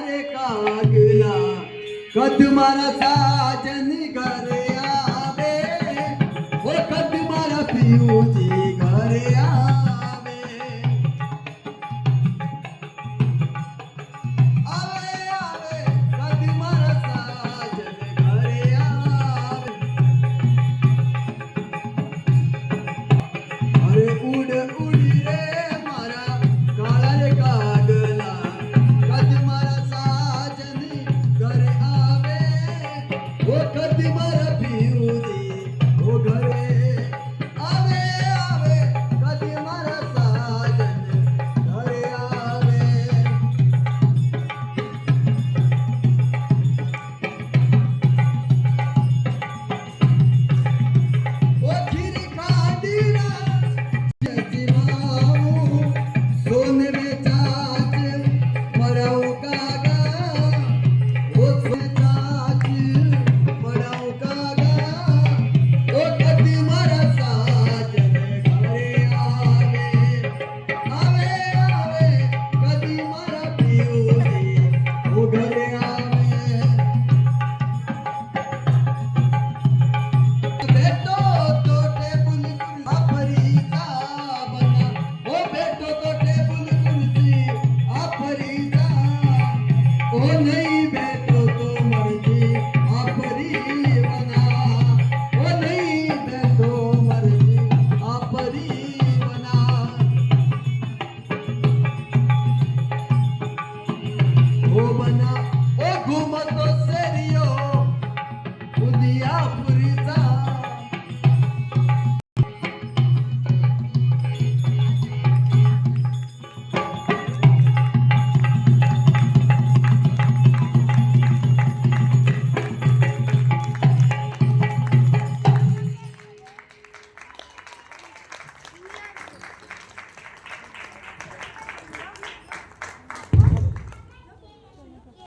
रे कागला कद मारा साजन घरे आवे वो कद मारा पियूजी घरे आवे आवे आवे कद मारा साजन घरे आवे अरे उड उडी रे मारा काळा रे कागला कद मारा साजन घरे आवे वो कद मारा पियूजी वो घरे आवे आवे कद मारा साजन घरे आवे ओ खीर खादीरा जजीमाऊ सोने में चाच मराऊ कागा ओ सोने चाच मराऊ कागा ओ कदी मारा साजन घरे आवे आवे आवे कदी मारा पियूजी ओ घरे आवे बेटो तो टेबल आपरीचा बना ओ बेटो तो टेबल कुर्सी आपरीचा ओ नहीं